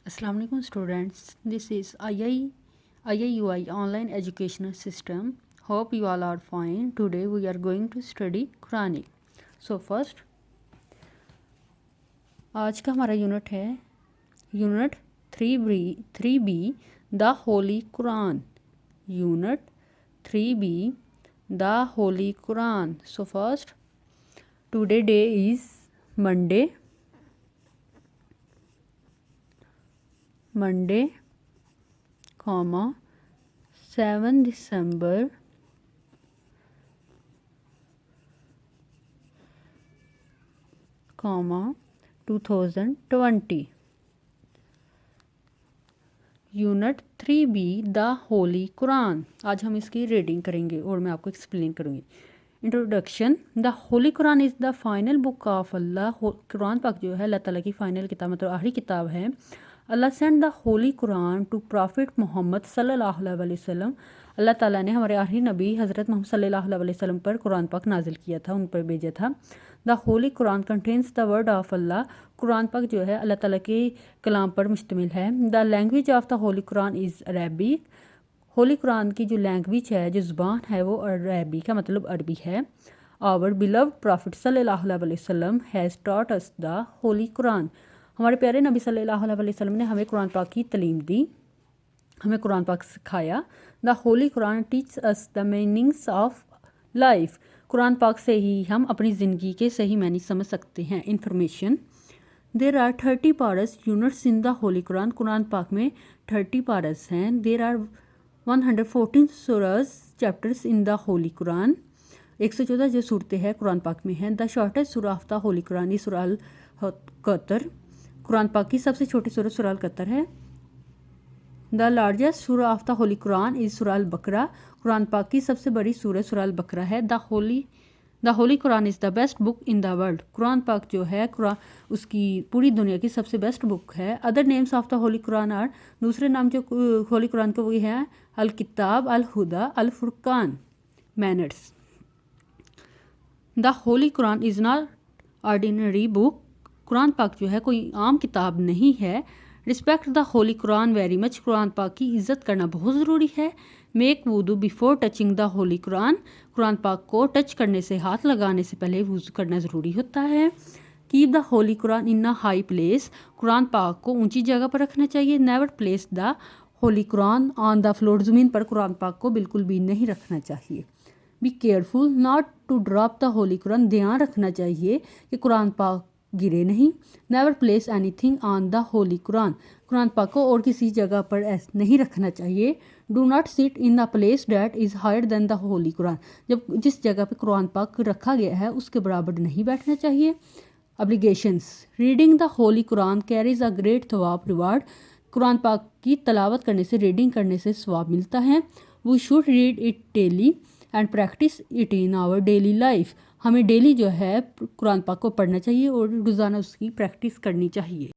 Assalamu alaikum students. This is IIUI online educational system. Hope you all are fine. Today we are going to study Quranic. So first आज का हमारा unit है unit 3B the holy Quran. Unit 3B the holy Quran. So first today day is Monday, 7 December 2020. Unit 3B the holy Quran. आज हम इसकी reading करेंगे और मैं आपको एक्सप्लेन करूँगी. Introduction. The holy Quran is the final book of Allah. Quran पाक जो है अल्लाह ताला की फ़ाइनल किताब मतलब आखिरी किताब है. Allah send the holy Quran to prophet Muhammad सल्लल्लाहु अलैहि वसल्लम. अल्लाह ताला ने हमारे आखिरी नबी हज़रत मोहम्मद सल्लल्लाहु अलैहि वसल्लम पर कुरान पाक नाजिल किया था, उन पर भेजा था. The holy Quran contains the word of Allah. Quran पाक जो है अल्लाह ताला के कलाम पर मुश्तमिल है. The language of the holy Quran is Arabic. Holi Quran की जो लैंग्वेज है, जो ज़ुबान है, वो अरबी का मतलब अरबी है. आवर बिलव्ड प्रॉफिट सल्लल्लाहु अलैहि वसल्लम has taught us the holy Quran. हमारे प्यारे नबी सल्लल्लाहु अलैहि वसल्लम ने हमें कुरान पाक की तलीम दी, हमें कुरान पाक सिखाया. The holy Quran teach us the meanings of life. Quran पाक से ही हम अपनी ज़िंदगी के सही मायने समझ सकते हैं. इन्फॉर्मेशन. देर आर 30 पारस units in the holy Quran. Quran पाक में 30 पारस हैं. देर आर 114 सूरस chapters in the holy Quran. 114 जो सूरतें हैं कुरान पाक में हैं. द शॉर्टेस्ट सूरा of the holy Quran is सूरा अल कतर. कुरान पाक की सबसे छोटी सूरत सूरा अल कतर है. द लार्जेस्ट सूरा of the holy Quran is सूरा अल बकरा. कुरान पाक की सबसे बड़ी सूरत सूरा अल बकरा है. The holy Quran is the best book in the world. कुरान पाक जो है कुरान उसकी पूरी दुनिया की सबसे बेस्ट बुक है. Other names of the holy Quran are. दूसरे नाम जो होली कुरान के वो हैं अल किताब, अल हुदा, अल फुरकान, manners. The holy Quran is not ordinary book. Quran पाक जो है कोई आम किताब नहीं है. Respect the holy Quran very much. Quran पाक की इज़्ज़त करना बहुत ज़रूरी है. मेक वुदू before touching the holy Quran. Quran पाक को टच करने से, हाथ लगाने से पहले वुज़ू करना ज़रूरी होता है. Keep the holy Quran in a high place. Quran पाक को ऊंची जगह पर रखना चाहिए. Never place the holy Quran on the floor. ज़मीन पर कुरान पाक को बिल्कुल भी नहीं रखना चाहिए. Be careful not to drop the holy Quran. ध्यान रखना चाहिए कि कुरान पाक गिरे नहीं. Never place anything on the holy Quran. Quran पाक को और किसी जगह पर नहीं रखना चाहिए. Do not sit in the place that is higher than the holy Quran. जब जिस जगह पर कुरान पाक रखा गया है उसके बराबर नहीं बैठना चाहिए. Obligations. Reading the holy Quran carries a great थवाब रिवार्ड. कुरान पाक की तलावत करने से, रीडिंग करने से सवाब मिलता है. We should read it daily and practice it in our daily life. हमें डेली जो है कुरान पाक को पढ़ना चाहिए और रोज़ाना उसकी प्रैक्टिस करनी चाहिए.